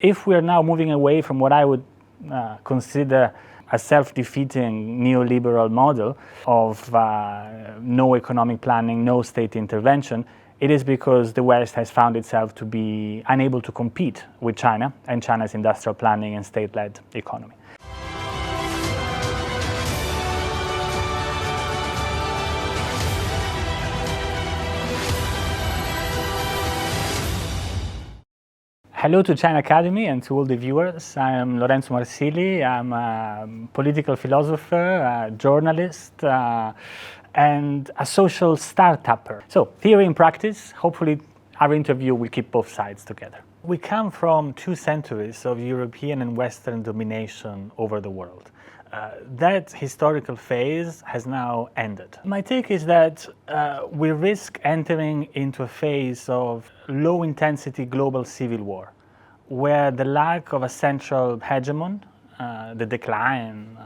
If we are now moving away from what I would consider a self-defeating neoliberal model of no economic planning, no state intervention, it is because the West has found itself to be unable to compete with China and China's industrial planning and state-led economy. Hello to China Academy and to all the viewers. I am Lorenzo Marsili. I'm a political philosopher, a journalist, and a social start-upper. So, theory and practice, hopefully our interview will keep both sides together. We come from 2 centuries of European and Western domination over the world. That historical phase has now ended. My take is that we risk entering into a phase of low-intensity global civil war, where the lack of a central hegemon, the decline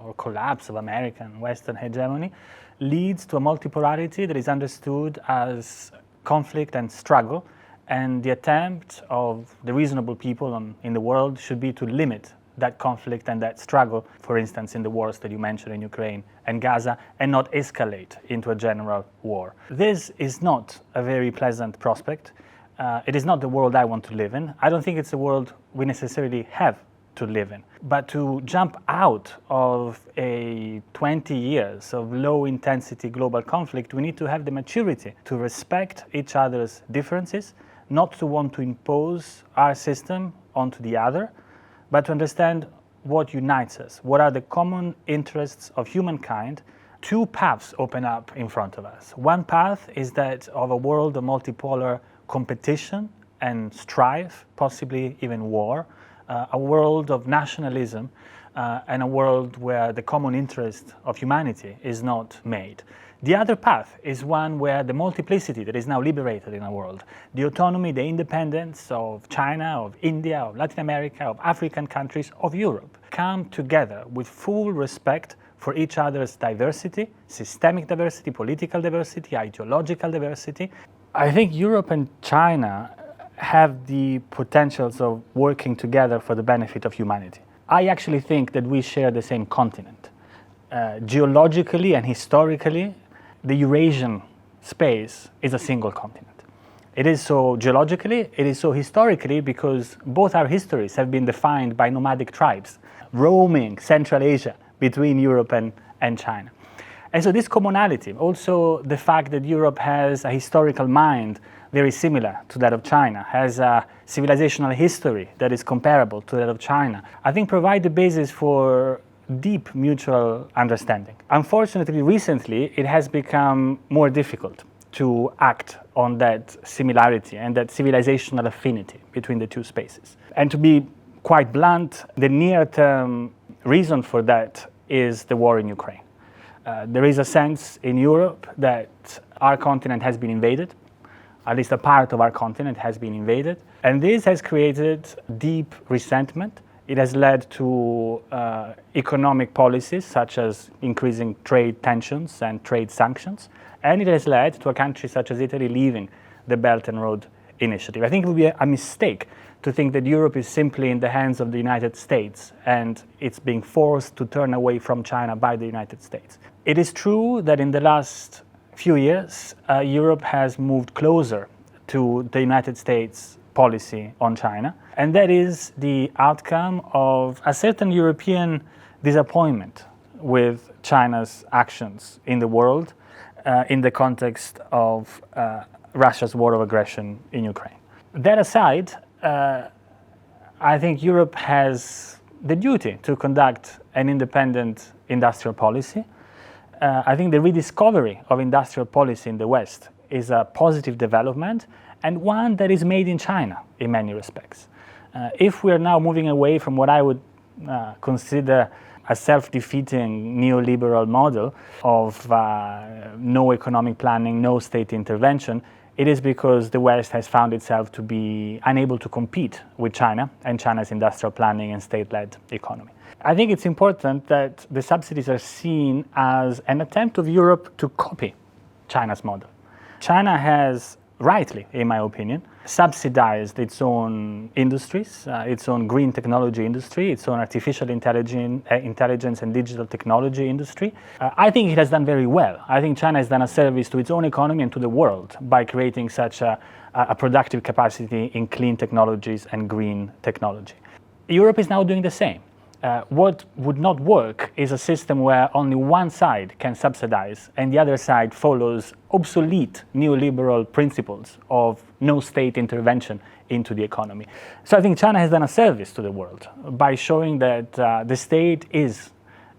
or collapse of American Western hegemony, leads to a multipolarity that is understood as conflict and struggle, and the attempt of the reasonable people in the world should be to limit that conflict and that struggle, for instance, in the wars that you mentioned in Ukraine and Gaza, and not escalate into a general war. This is not a very pleasant prospect. It is not the world I want to live in. I don't think it's a world we necessarily have to live in. But to jump out of a 20 years of low-intensity global conflict, we need to have the maturity to respect each other's differences, not to want to impose our system onto the other, but to understand what unites us, what are the common interests of humankind. 2 paths open up in front of us. One path is that of a world of multipolar competition and strife, possibly even war, a world of nationalism, and a world where the common interest of humanity is not made. The other path is one where the multiplicity that is now liberated in our world, the autonomy, the independence of China, of India, of Latin America, of African countries, of Europe, come together with full respect for each other's diversity, systemic diversity, political diversity, ideological diversity. I think Europe and China have the potentials of working together for the benefit of humanity. I actually think that we share the same continent. Geologically and historically, the Eurasian space is a single continent. It is so geologically, it is so historically, because both our histories have been defined by nomadic tribes roaming Central Asia between Europe and China. And so this commonality, also the fact that Europe has a historical mind very similar to that of China, has a civilizational history that is comparable to that of China, I think provide the basis for deep mutual understanding. Unfortunately, recently, it has become more difficult to act on that similarity and that civilizational affinity between the 2 spaces. And to be quite blunt, the near-term reason for that is the war in Ukraine. There is a sense in Europe that our continent has been invaded, at least a part of our continent has been invaded, and this has created deep resentment. It has led to economic policies such as increasing trade tensions and trade sanctions, and it has led to a country such as Italy leaving the Belt and Road Initiative. I think it would be a mistake to think that Europe is simply in the hands of the United States and it's being forced to turn away from China by the United States. It is true that in the last few years, Europe has moved closer to the United States policy on China, and that is the outcome of a certain European disappointment with China's actions in the world in the context of Russia's war of aggression in Ukraine. That aside, I think Europe has the duty to conduct an independent industrial policy. I think the rediscovery of industrial policy in the West is a positive development, and one that is made in China in many respects. If we are now moving away from what I would consider a self-defeating neoliberal model of no economic planning, no state intervention, it is because the West has found itself to be unable to compete with China and China's industrial planning and state-led economy. I think it's important that the subsidies are seen as an attempt of Europe to copy China's model. China has, rightly in my opinion, subsidized its own industries, its own green technology industry, its own artificial intelligence and digital technology industry. I think it has done very well. I think China has done a service to its own economy and to the world by creating such a productive capacity in clean technologies and green technology. Europe is now doing the same. What would not work is a system where only one side can subsidize and the other side follows obsolete neoliberal principles of no state intervention into the economy. So I think China has done a service to the world by showing that the state is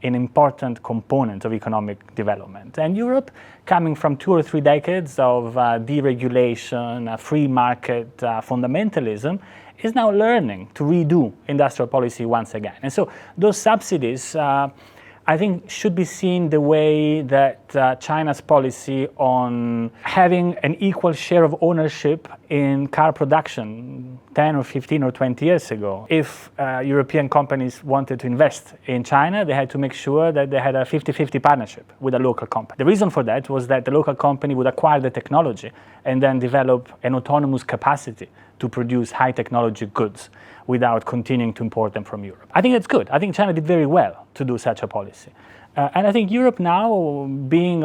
an important component of economic development. And Europe, coming from 2 or 3 decades of deregulation, free market fundamentalism, is now learning to redo industrial policy once again. And so those subsidies, I think, should be seen the way that China's policy on having an equal share of ownership in car production 10 or 15 or 20 years ago. If European companies wanted to invest in China, they had to make sure that they had a 50-50 partnership with a local company. The reason for that was that the local company would acquire the technology and then develop an autonomous capacity to produce high technology goods without continuing to import them from Europe. I think that's good. I think China did very well to do such a policy. And I think Europe now, being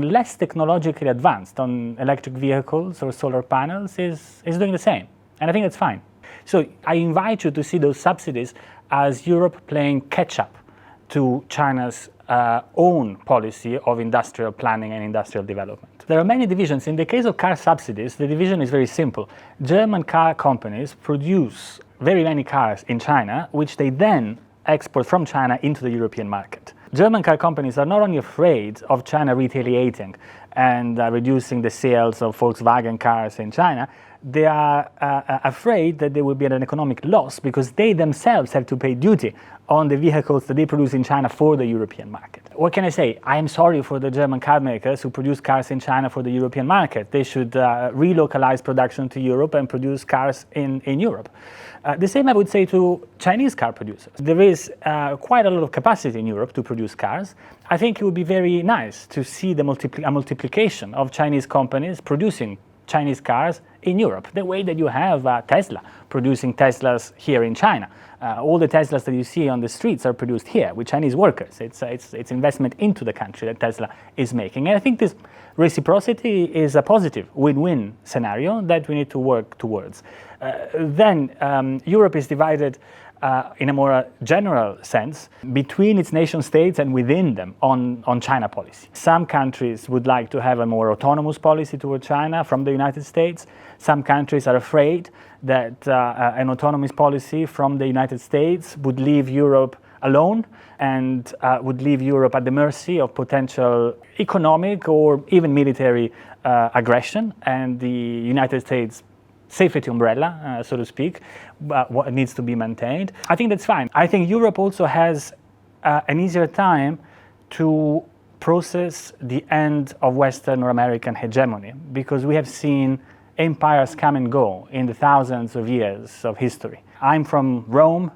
less technologically advanced on electric vehicles or solar panels, is doing the same. And I think that's fine. So I invite you to see those subsidies as Europe playing catch-up to China's own policy of industrial planning and industrial development. There are many divisions. In the case of car subsidies, the division is very simple. German car companies produce very many cars in China, which they then export from China into the European market. German car companies are not only afraid of China retaliating and reducing the sales of Volkswagen cars in China, they are afraid that there will be an economic loss because they themselves have to pay duty on the vehicles that they produce in China for the European market. What can I say? I am sorry for the German car makers who produce cars in China for the European market. They should relocalize production to Europe and produce cars in Europe. The same I would say to Chinese car producers. There is quite a lot of capacity in Europe to produce cars. I think it would be very nice to see a multiplication of Chinese companies producing Chinese cars in Europe, the way that you have Tesla producing Teslas here in China. All the Teslas that you see on the streets are produced here with Chinese workers. It's investment into the country that Tesla is making. And I think this reciprocity is a positive win-win scenario that we need to work towards. Then Europe is divided in a more general sense between its nation states and within them on China policy. Some countries would like to have a more autonomous policy toward China from the United States. Some countries are afraid that an autonomous policy from the United States would leave Europe alone and would leave Europe at the mercy of potential economic or even military aggression, and the United States safety umbrella, so to speak, what needs to be maintained. I think that's fine. I think Europe also has an easier time to process the end of Western or American hegemony, because we have seen empires come and go in the thousands of years of history. I'm from Rome,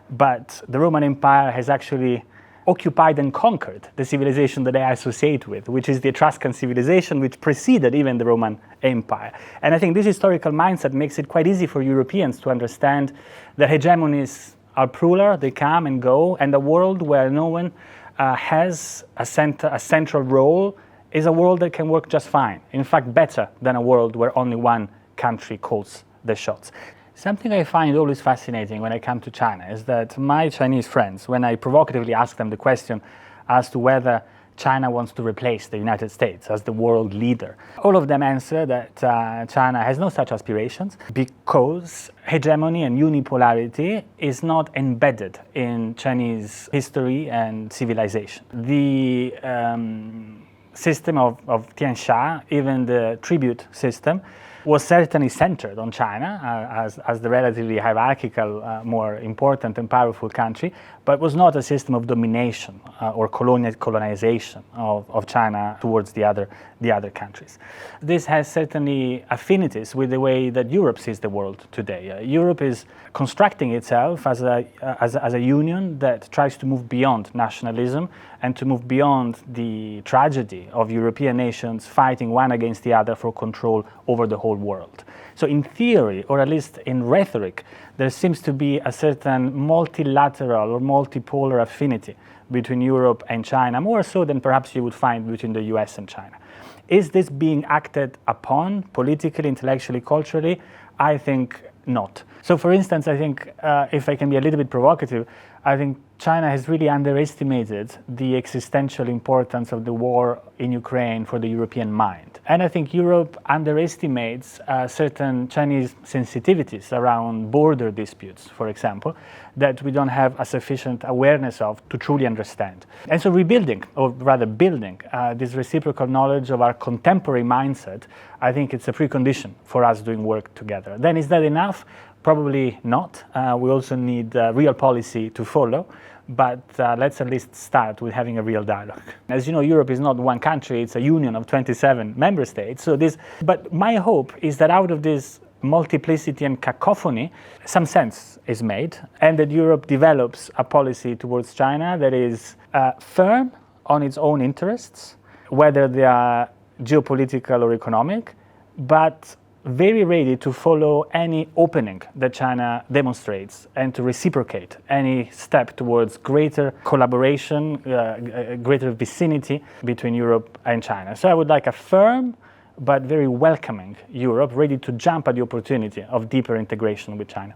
but the Roman Empire has actually occupied and conquered the civilization that I associate with, which is the Etruscan civilization, which preceded even the Roman Empire. And I think this historical mindset makes it quite easy for Europeans to understand that hegemonies are plural, they come and go, and a world where no one has a central role is a world that can work just fine. In fact, better than a world where only one country calls the shots. Something I find always fascinating when I come to China is that my Chinese friends, when I provocatively ask them the question as to whether China wants to replace the United States as the world leader, all of them answer that China has no such aspirations because hegemony and unipolarity is not embedded in Chinese history and civilization. The system of Tiansha, even the tribute system, was certainly centered on China as the relatively hierarchical, more important and powerful country, but was not a system of domination or colonization of China towards the other countries. This has certainly affinities with the way that Europe sees the world today. Europe is constructing itself as a union that tries to move beyond nationalism and to move beyond the tragedy of European nations fighting one against the other for control over the whole whole world. So in theory, or at least in rhetoric, there seems to be a certain multilateral or multipolar affinity between Europe and China, more so than perhaps you would find between the US and China. Is this being acted upon politically, intellectually, culturally? I think not. So for instance, I think, if I can be a little bit provocative, I think China has really underestimated the existential importance of the war in Ukraine for the European mind. And I think Europe underestimates certain Chinese sensitivities around border disputes, for example, that we don't have a sufficient awareness of to truly understand. And so rebuilding, or rather building, this reciprocal knowledge of our contemporary mindset, I think it's a precondition for us doing work together. Then is that enough? Probably not. We also need real policy to follow, but let's at least start with having a real dialogue. As you know, Europe is not one country, it's a union of 27 member states. But my hope is that out of this multiplicity and cacophony, some sense is made, and that Europe develops a policy towards China that is firm on its own interests, whether they are geopolitical or economic, but very ready to follow any opening that China demonstrates and to reciprocate any step towards greater collaboration, greater vicinity between Europe and China. So I would like a firm but very welcoming Europe, ready to jump at the opportunity of deeper integration with China.